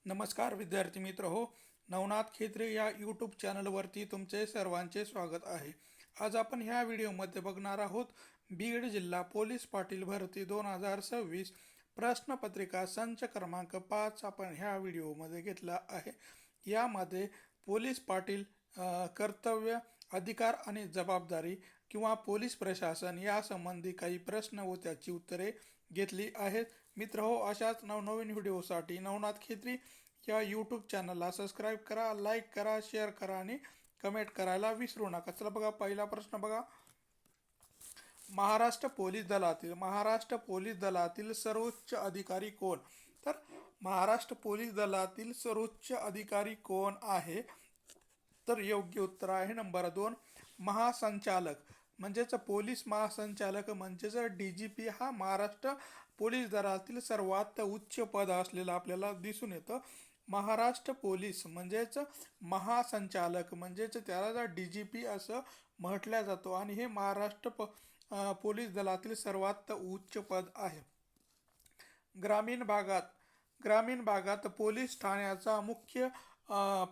नमस्कार विद्यार्थी मित्र हो. नवनाथ खेत्रे या यूट्यूब चॅनलवरती तुमचे सर्वांचे स्वागत आहे. आज आपण ह्या व्हिडिओमध्ये बघणार आहोत बीड जिल्हा पोलीस पाटील भरती 2026 प्रश्नपत्रिका संच क्रमांक 5 आपण ह्या व्हिडिओमध्ये घेतला आहे. यामध्ये पोलीस पाटील कर्तव्य, अधिकार आणि जबाबदारी किंवा पोलीस प्रशासन या संबंधी काही प्रश्न व त्याची उत्तरे घेतली आहेत. मित्र हो, अशाच नवनवीन व्हिडिओसाठी नवनाथ खेत्री या यूट्यूब चॅनलला सबस्क्राईब करा, लाईक करा, शेअर करा आणि कमेंट करायला विसरू नका. चला बघा, पहिला प्रश्न बघा. महाराष्ट्र पोलीस दलातील सर्वोच्च अधिकारी कोण? तर महाराष्ट्र पोलीस दलातील सर्वोच्च अधिकारी कोण आहे? तर योग्य उत्तर आहे नंबर 2, महासंचालक. म्हणजेच पोलीस महासंचालक म्हणजेच DGP हा महाराष्ट्र पोलीस दलातील सर्वात उच्च पद असलेलं आपल्याला दिसून येतं. महाराष्ट्र पोलीस म्हणजेच महासंचालक म्हणजेच त्याला DGP असं म्हटलं जातो आणि हे महाराष्ट्र पोलीस दलातील सर्वात उच्च पद आहे. ग्रामीण भागात पोलीस ठाण्याचा मुख्य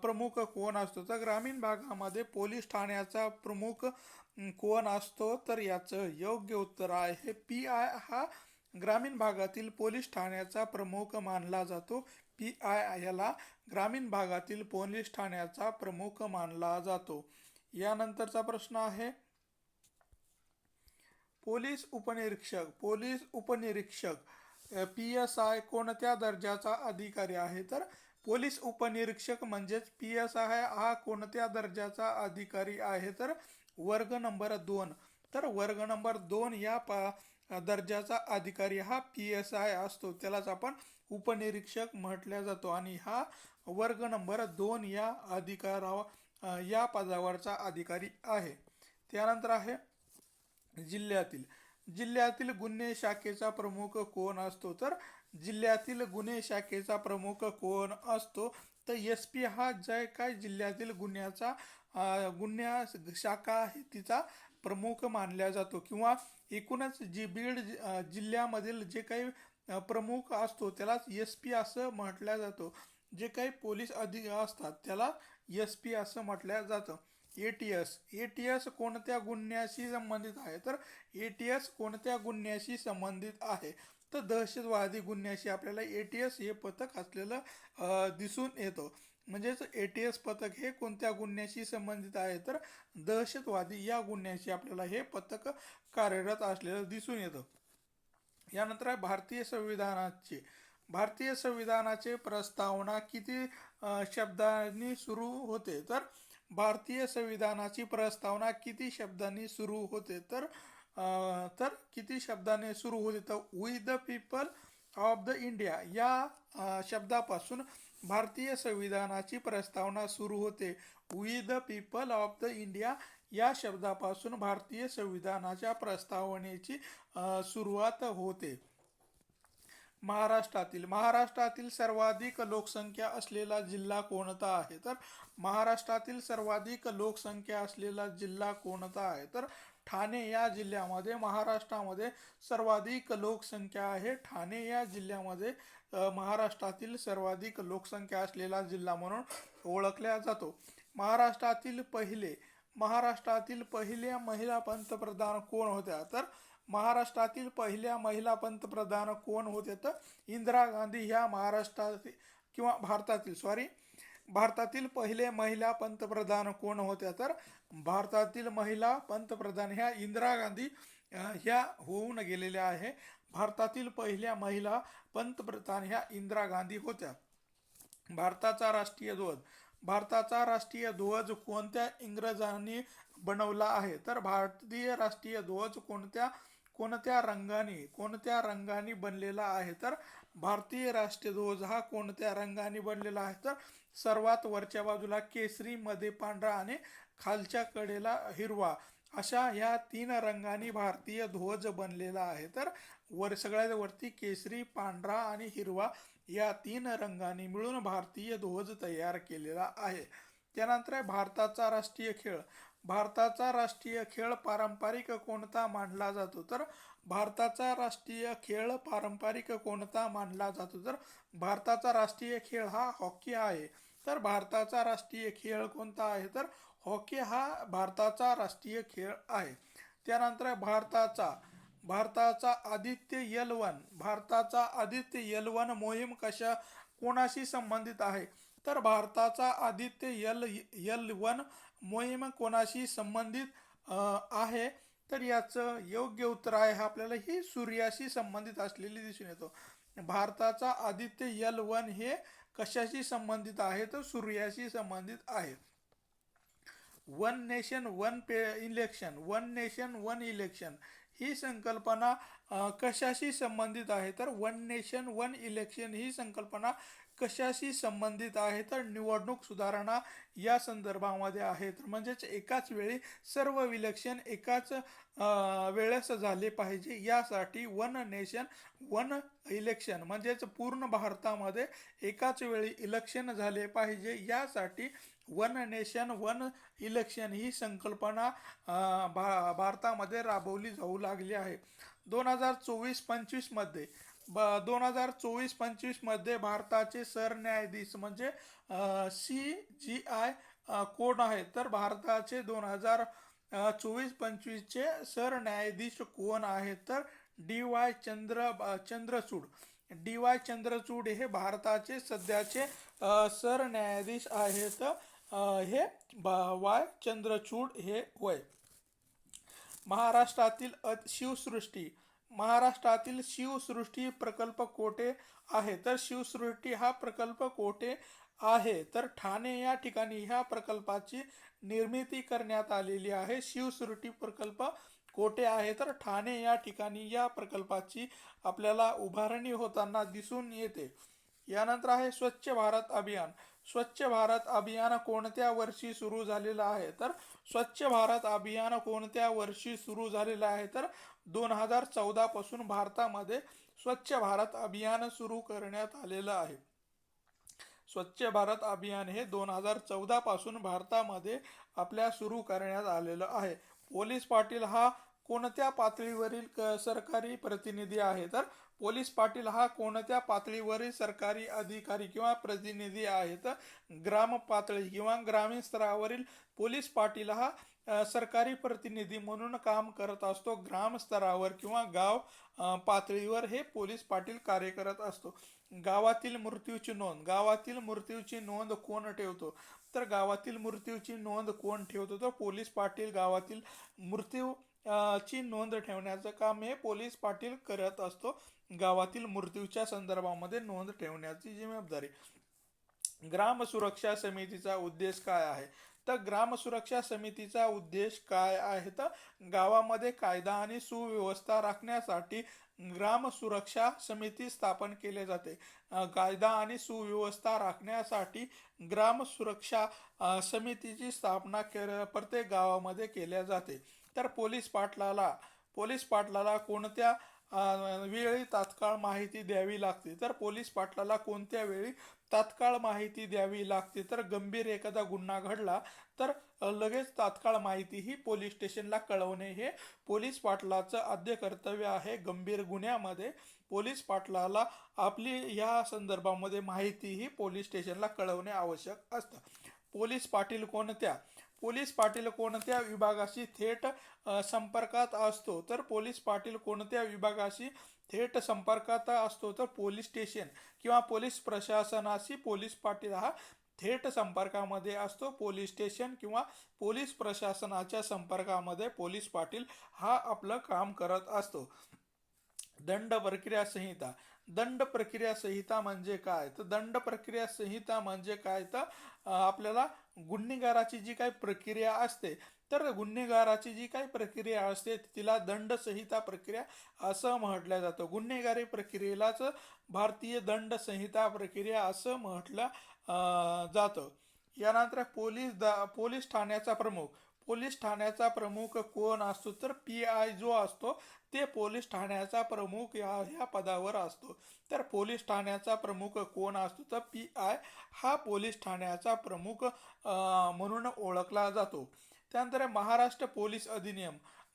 प्रमुख कोण असतो? तर ग्रामीण भागामध्ये पोलीस ठाण्याचा प्रमुख कोण असतो? तर याचं योग्य उत्तर आहे PI हा ग्रामीण भागातील पोलीस ठाण्याचा प्रमुख मानला जातो. PI याला ग्रामीण भागातील पोलीस ठाण्याचा प्रमुख मानला जातो. यानंतरचा प्रश्न आहे पोलीस उपनिरीक्षक PSI कोणत्या दर्जाचा अधिकारी आहे? तर पोलीस उपनिरीक्षक म्हणजेच PSI हा कोणत्या दर्जाचा अधिकारी आहे? तर वर्ग नंबर 2. तर वर्ग नंबर 2 या दर्जाचा अधिकारी हा PSI असतो, त्यालाच आपण उपनिरीक्षक म्हटल्या जातो आणि हा वर्ग नंबर 2 या पदावरचा अधिकारी आहे. त्यानंतर आहे जिल्ह्यातील गुन्हे शाखेचा प्रमुख कोण असतो? तर जिल्ह्यातील गुन्हे शाखेचा प्रमुख कोण असतो? तर SP हा काय जिल्ह्यातील गुन्हा शाखा आहे तिचा प्रमुख मानला जातो किंवा एकूणच बीड जिल्ह्यामधील जे काही प्रमुख असतो त्यालाच SP असं म्हटलं जातं. जे काही पोलीस असतात त्याला SP असं म्हटलं जातं. ATS कोणत्या गुन्ह्याशी संबंधित आहे? तर ATS कोणत्या गुन्ह्याशी संबंधित आहे? तर दहशतवादी गुन्ह्याशी आपल्याला ATS हे पथक असलेलं दिसून येतं. म्हणजेच ATS पथक हे कोणत्या गुन्ह्याशी संबंधित आहे? तर दहशतवादी या गुन्ह्याशी आपल्याला हे पथक कार्यरत असलेलं दिसून येतं. यानंतर आहे भारतीय संविधानाचे प्रस्तावना किती शब्दांनी सुरू होते? तर भारतीय संविधानाची प्रस्तावना किती शब्दांनी सुरू होते? तर किती शब्दाने सुरू होते? तर we the people of the India या शब्दापासून भारतीय संविधानाची प्रस्तावना सुरू होते. We the people of the India या शब्दापासून भारतीय संविधानाच्या प्रस्तावनेची सुरुवात होते. महाराष्ट्रातील सर्वाधिक लोकसंख्या असलेला जिल्हा कोणता आहे? तर महाराष्ट्रातील सर्वाधिक लोकसंख्या असलेला जिल्हा कोणता आहे? तर ठाणे या जिल्ह्यामध्ये महाराष्ट्रामध्ये सर्वाधिक लोकसंख्या आहे. ठाणे या जिल्ह्यामध्ये महाराष्ट्रातील सर्वाधिक लोकसंख्या असलेला जिल्हा म्हणून ओळखला जातो. महाराष्ट्रातील पहिल्या महिला पंतप्रधान कोण होत्या? तर महाराष्ट्रातील पहिल्या महिला पंतप्रधान कोण होते? तर इंदिरा गांधी ह्या भारतातील पहिले महिला पंतप्रधान कोण होत्या? तर भारतातील महिला पंतप्रधान ह्या इंदिरा गांधी ह्या होऊन गेलेल्या आहे. भारतातील पहिल्या महिला पंतप्रधान ह्या इंदिरा गांधी होत्या. भारताचा राष्ट्रीय ध्वज कोणत्या इंग्रजांनी बनवला आहे? तर भारतीय राष्ट्रीय ध्वज कोणत्या रंगाने बनलेला आहे? तर भारतीय राष्ट्रीय ध्वज हा कोणत्या रंगाने बनलेला आहे? तर सर्वात वरच्या बाजूला केसरी, मध्ये पांढरा आणि खालच्या कडेला हिरवा अशा या 3 रंगांनी भारतीय ध्वज बनलेला आहे. तर सगळ्यात वरती केसरी, पांढरा आणि हिरवा या 3 रंगांनी मिळून भारतीय ध्वज तयार केलेला आहे. त्यानंतर आहे भारताचा राष्ट्रीय खेळ पारंपरिक कोणता मानला जातो? तर भारताचा राष्ट्रीय खेळ पारंपरिक कोणता मानला जातो? तर भारताचा राष्ट्रीय खेळ हा हॉकी आहे. तर भारताचा राष्ट्रीय खेळ कोणता आहे? तर हॉकी हा भारताचा राष्ट्रीय खेळ आहे. त्यानंतर भारताचा भारताचा आदित्य यल 1 मोहीम कोणाशी संबंधित आहे? तर भारताचा आदित्य यल 1 मोहीम कोणाशी संबंधित आहे? तर याचं योग्य उत्तर आहे आपल्याला ही सूर्याशी संबंधित असलेली दिसून येतो. भारताचा आदित्य यल 1 हे कशाशी संबंधित आहे? तर सूर्याशी संबंधित आहे. वन नेशन वन इलेक्शन ही संकल्पना कशाशी संबंधित आहे? तर वन नेशन वन इलेक्शन ही संकल्पना कशाशी संबंधित आहे? तर निवडणूक सुधारणा या संदर्भामध्ये आहे. तर म्हणजेच एकाच वेळी सर्व इलेक्शन एकाच वेळेस झाले पाहिजे यासाठी वन नेशन वन इलेक्शन म्हणजेच पूर्ण भारतामध्ये एकाच वेळी इलेक्शन झाले पाहिजे यासाठी वन नेशन वन इलेक्शन ही संकल्पना भारतामध्ये राबवली जाऊ लागली आहे. 2024-25 मध्ये 2024-25 मध्ये भारताचे सरन्यायाधीश म्हणजे CGI कोण आहे? तर भारताचे 2024-25चे सरन्यायाधीश कोण आहेत? तर डी वाय चंद्रचूड हे भारताचे सध्याचे सरन्यायाधीश आहेत. हे वाय चंद्रचूड हे होय. महाराष्ट्रातील शिवसृष्टी प्रकल्प कोठे आहे? तर शिवसृष्टी हा प्रकल्प कोठे आहे? तर ठाणे या ठिकाणी ह्या प्रकल्पाची निर्मिती करण्यात आलेली आहे. शिवसृष्टी प्रकल्प कोठे आहे? तर ठाणे या ठिकाणी या प्रकल्पाची आपल्याला उभारणी होताना दिसून येते. यानंतर आहे स्वच्छ भारत अभियान. स्वच्छ भारत अभियान कोणत्या वर्षी सुरू झालेलं आहे? तर स्वच्छ भारत अभियान कोणत्या वर्षी सुरू झालेलं आहे? तर 2014 पासून भारतामध्ये स्वच्छ भारत अभियान सुरू करण्यात आलेलं आहे. स्वच्छ भारत अभियान हे 2014 पासून भारतामध्ये आपल्या सुरू करण्यात आलेलं आहे. पोलीस पाटील हा कोणत्या पातळीवरील सरकारी प्रतिनिधी आहे? तर पोलीस पाटील हा कोणत्या पातळीवरील सरकारी अधिकारी किंवा प्रतिनिधी आहे? तर ग्राम पातळी किंवा ग्रामीण स्तरावरील पोलीस पाटील हा सरकारी प्रतिनिधी म्हणून काम करत असतो. ग्राम स्तरावर किंवा गाव पातळीवर हे पोलीस पाटील कार्य करत असतो. गावातील मृत्यूची नोंद कोण ठेवतो? तर गावातील मृत्यूची नोंद कोण ठेवतो? तर पोलीस पाटील गावातील मृत्यू ची नोंद ठेवण्याचं काम हे पोलीस पाटील करत असतो. गावातील मृत्यूच्या संदर्भामध्ये नोंद ठेवण्याची जबाबदारी. ग्राम सुरक्षा समितीचा उद्देश काय आहे? तर ग्राम सुरक्षा समितीचा उद्देश काय आहे? तर गावामध्ये कायदा आणि सुव्यवस्था राखण्यासाठी ग्राम सुरक्षा समिती स्थापन केले जाते. कायदा आणि सुव्यवस्था राखण्यासाठी ग्राम सुरक्षा समितीची स्थापना प्रत्येक गावामध्ये केल्या जाते. तर पोलीस पाटलाला कोणत्या वेळी तात्काळ माहिती द्यावी लागते? तर पोलीस पाटलाला कोणत्या वेळी तात्काळ माहिती द्यावी लागते? तर गंभीर एखादा गुन्हा घडला तर लगेच तात्काळ माहिती ही पोलीस स्टेशनला कळवणे हे पोलीस पाटलाचं आद्य कर्तव्य आहे. गंभीर गुन्ह्यामध्ये पोलीस पाटलाला आपली या संदर्भामध्ये माहिती ही पोलीस स्टेशनला कळवणे आवश्यक असतं. पोलीस पाटील कोणत्या विभागाशी थेट संपर्कात असतो? तर पोलीस पाटील कोणत्या विभागाशी थेट संपर्कात असतो? तर पोलीस स्टेशन किंवा पोलीस प्रशासनाशी पोलीस पाटील हा थेट संपर्कामध्ये असतो. पोलीस स्टेशन किंवा पोलीस प्रशासनाच्या संपर्कामध्ये पोलीस पाटील हा आपलं काम करत असतो. दंड प्रक्रिया संहिता म्हणजे काय? तर दंड प्रक्रिया संहिता म्हणजे काय? तर आपल्याला गुन्हेगाराची जी काही प्रक्रिया असते तर गुन्हेगाराची जी काही प्रक्रिया असते तिला दंड संहिता प्रक्रिया असं म्हटलं जातं. गुन्हेगारी प्रक्रियेलाच भारतीय दंड संहिता प्रक्रिया असं म्हटलं जातं. यानंतर पोलीस ठाण्याचा प्रमुख कोण असतो? तर PI जो असतो ते पोलीस ठाण्याचा प्रमुख ह्या पदावर असतो. तर पोलीस ठाण्याचा प्रमुख कोण असतो? तर PI हा पोलीस ठाण्याचा प्रमुख म्हणून ओळखला जातो. त्यानंतर महाराष्ट्र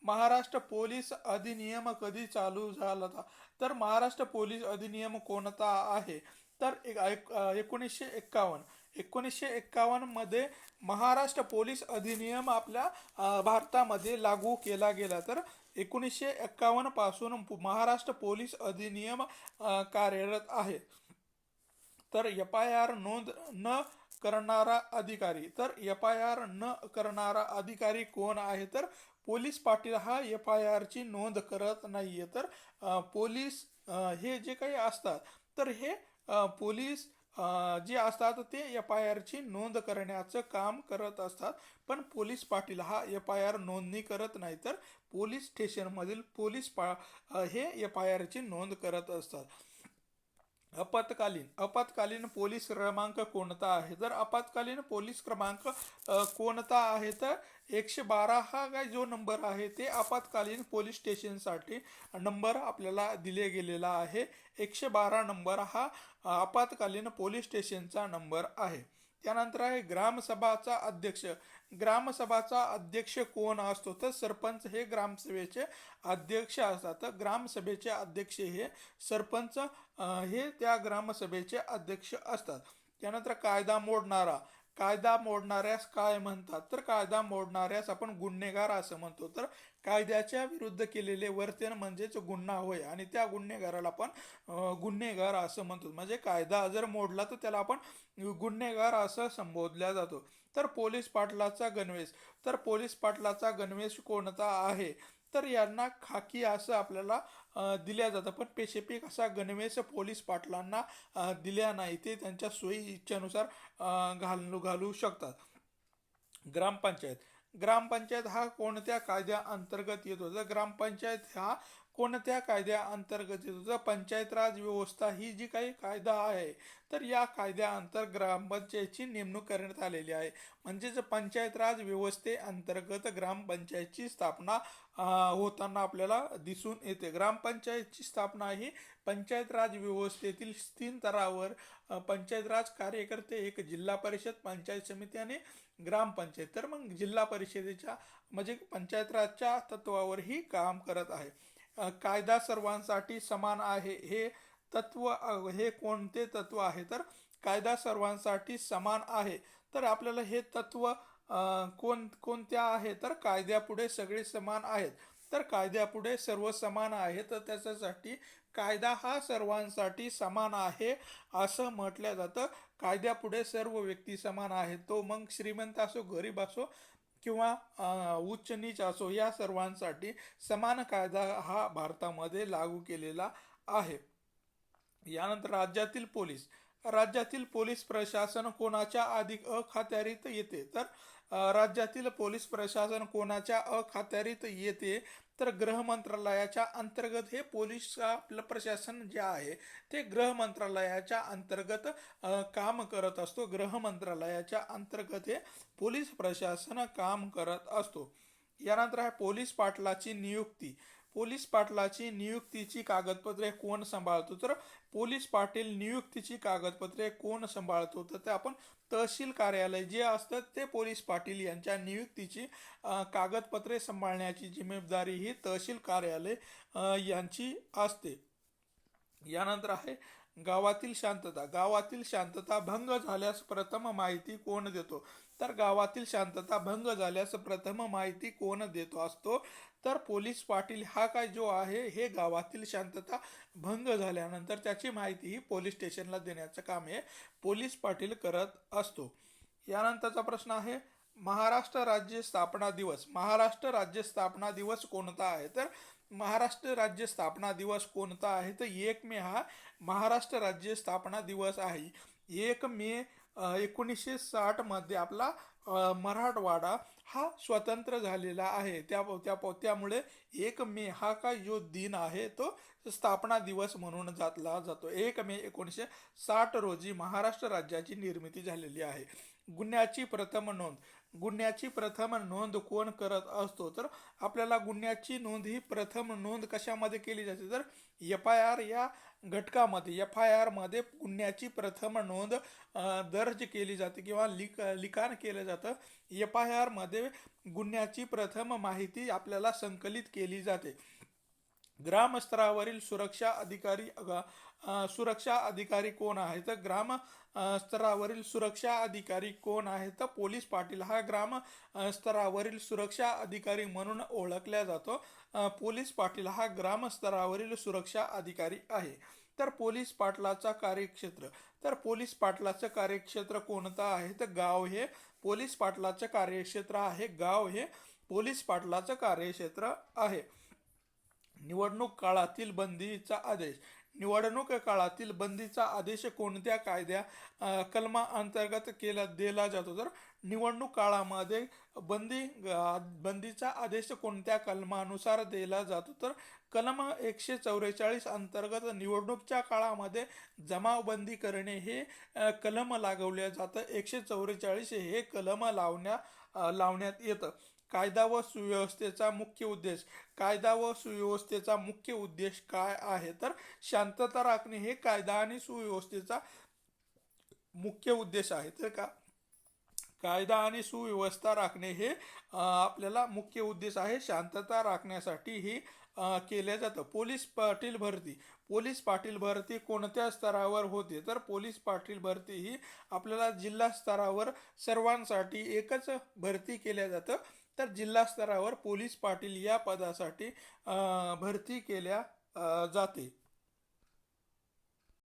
महाराष्ट्र पोलीस अधिनियम कधी चालू झाला होता? तर महाराष्ट्र पोलीस अधिनियम कोणता आहे? तर 1951 मध्ये महाराष्ट्र पोलीस अधिनियम आपल्या भारतामध्ये लागू केला गेला. तर 1951 पासून महाराष्ट्र पोलीस अधिनियम कार्यरत आहे. तर एफ आय आर नोंद न करणारा अधिकारी, तर एफ आय आर न करणारा अधिकारी कोण आहे? तर पोलीस पाटील हा एफ आय आरची नोंद करत नाहीये. तर पोलीस हे जे काही असतात, तर हे पोलीस जे असतात ते एफ आय आरची नोंद करण्याचं काम करत असतात. पण पोलीस पाटील हा एफ आय आर नोंदणी करत नाही. तर पोलीस स्टेशनमधील हे एफ आय आरची नोंद करत असतात. आपत्कालीन पोलीस क्रमांक कोणता आहे? तर आपत्कालीन पोलीस क्रमांक कोणता आहे? तर 112 हा काय जो नंबर आहे ते आपत्कालीन पोलीस स्टेशनसाठी नंबर आपल्याला दिले गेलेला आहे. 112 नंबर हा आपत्कालीन पोलीस स्टेशनचा नंबर आहे. त्यानंतर आहे ग्रामसभाचा अध्यक्ष. ग्रामसभाचा अध्यक्ष कोण असतो? तर सरपंच हे ग्रामसभेचे अध्यक्ष असतात. तर ग्रामसभेचे अध्यक्ष हे सरपंच हे त्या ग्रामसभेचे अध्यक्ष असतात. त्यानंतर कायदा मोडणाऱ्यास काय म्हणतात? तर कायदा मोडणाऱ्यास आपण गुन्हेगार असं म्हणतो. तर कायद्याच्या विरुद्ध केलेले वर्तन म्हणजेच गुन्हा होय, आणि त्या गुन्हेगाराला आपण गुन्हेगार असं म्हणतो. म्हणजे कायदा जर मोडला तर त्याला आपण गुन्हेगार असं संबोधल्या जातो. तर पोलीस पाटलाचा गणवेश कोणता आहे? तर यांना खाकी असं आपल्याला दिल्या जातं, पण स्पेसिफिक असा गणवेश पोलीस पाटलांना दिल्या नाही. ते त्यांच्या सोयी इच्छेनुसार घालू शकतात. ग्रामपंचायत ग्रामपंचायत हा कोणत्या कायद्या अंतर्गत येतो? तर ग्रामपंचायत हा कोणत्या कायद्या अंतर्गत येतो? तर पंचायत राज व्यवस्था ही जी काही कायदा आहे, तर या कायद्याअंतर्गत ग्रामपंचायतची नेमणूक करण्यात आलेली आहे. म्हणजेच पंचायत राज व्यवस्थेअंतर्गत ग्रामपंचायतची स्थापना होताना आपल्याला दिसून येते. ग्रामपंचायतची स्थापना ही पंचायत राज व्यवस्थेतील 3 स्तरावर पंचायत राज कार्यकर्ते, एक जिल्हा परिषद, पंचायत समिती आणि ग्रामपंचायत. तर मग जिल्हा परिषदेच्या म्हणजे पंचायत राजच्या तत्वावर ही काम करत आहे. कायदा सर्वांसाठी समान आहे हे तत्व हे कोणते तत्व आहे? तर कायदा सर्वांसाठी समान आहे. तर आपल्याला हे तत्व कोणत्या आहे? तर कायद्यापुढे सगळे समान आहेत. तर कायद्यापुढे सर्व समान आहे, तर त्याच्यासाठी कायदा हा सर्वांसाठी समान आहे असं म्हटलं जातं. कायद्यापुढे सर्व व्यक्ती समान आहेत. तो मग श्रीमंत असो, गरीब असो किंवा उच्च नीच असो, या सर्वांसाठी समान कायदा हा भारतामध्ये लागू केलेला आहे. यानंतर राज्यातील पोलीस प्रशासन कोणाच्या अधिक अखत्यारीत येते? तर राज्यातील पोलीस प्रशासन कोणाच्या अखत्यारीत येते? तर गृह मंत्रालयाच्या अंतर्गत हे पोलीस आपलं प्रशासन जे आहे ते गृह मंत्रालयाच्या अंतर्गत काम करत असतो. गृह मंत्रालयाच्या अंतर्गत हे पोलीस प्रशासन काम करत असतो. यानंतर आहे पोलीस पाटलाची नियुक्तीची कागदपत्रे कोण सांभाळतो? तर पोलीस पाटील नियुक्तीची कागदपत्रे कोण सांभाळतो? तर ते आपण तहसील कार्यालय जे असतं ते पोलीस पाटील यांच्या नियुक्तीची कागदपत्रे सांभाळण्याची जिम्मेदारी ही तहसील कार्यालय यांची असते. यानंतर आहे गावातील शांतता भंग झाल्यास प्रथम माहिती कोण देतो? तर गावातील शांतता भंग झाल्यास प्रथम माहिती कोण देतो असतो? तर पोलीस पाटील हा काय जो आहे हे गावातील शांतता भंग झाल्यानंतर त्याची माहिती ही पोलीस स्टेशनला देण्याचं काम हे पोलीस पाटील करत असतो. यानंतरचा प्रश्न आहे महाराष्ट्र राज्य स्थापना दिवस कोणता आहे? तर महाराष्ट्र राज्य स्थापना दिवस कोणता आहे? तर 1 मे हा महाराष्ट्र राज्य स्थापना दिवस आहे. 1 मे 1960 मध्ये आपला मराठवाडा हा स्वतंत्र झालेला आहे. त्यामुळे 1 मे हा काय जो दिन आहे तो स्थापना दिवस म्हणून जातला जातो. 1 मे 1960 रोजी महाराष्ट्र राज्याची निर्मिती झालेली आहे. गुन्ह्याची प्रथम नोंद कोण करत असतो? तर आपल्याला गुन्ह्याची नोंद ही प्रथम नोंद कशामध्ये केली जाते? तर एफ आय आर या घटकामध्ये, एफ आय आर मध्ये गुन्ह्याची प्रथम नोंद दर्ज केली जाते किंवा लिखाण केलं जातं. FIR मध्ये गुन्ह्याची प्रथम माहिती आपल्याला संकलित केली जाते. ग्रामस्तरावरील सुरक्षा अधिकारी कोण आहे? तर स्तरावरील सुरक्षा अधिकारी कोण आहे? तर पोलीस पाटील हा स्तरावरील सुरक्षा अधिकारी म्हणून ओळखला जातो. पोलीस पाटील हा ग्रामस्तरावरील सुरक्षा अधिकारी आहे. तर पोलीस पाटलाचं कार्यक्षेत्र कोणतं आहे? तर गाव हे पोलीस पाटलाचं कार्यक्षेत्र आहे. गाव हे पोलीस पाटलाचं कार्यक्षेत्र आहे. निवडणूक काळातील बंदीचा आदेश. निवडणूक काळातील बंदीचा आदेश कोणत्या कलमाअंतर्गत दिला जातो? तर निवडणूक काळामध्ये बंदीचा आदेश कोणत्या कलमानुसार दिला जातो? तर कलम 144 अंतर्गत निवडणुकीच्या काळामध्ये जमावबंदी करणे हे कलम लागवले जातं. 144 हे कलम लावण्यात येतं. कायदा व सुव्यवस्थेचा मुख्य उद्देश. कायदा व सुव्यवस्थेचा मुख्य उद्देश काय आहे? तर शांतता राखणे हे कायदा आणि सुव्यवस्थेचा मुख्य उद्देश आहे. तर कायदा आणि सुव्यवस्था राखणे हे आपल्याला मुख्य उद्देश आहे. शांतता राखण्यासाठी हे केले जातं. पोलीस पाटील भरती कोणत्या स्तरावर होते? तर पोलीस पाटील भरती ही आपल्याला जिल्हा स्तरावर सर्वांसाठी एकच भरती केल्या जातं. तर जिल्हा स्तरावर पोलीस पाटील या पदासाठी भरती केल्या जाते.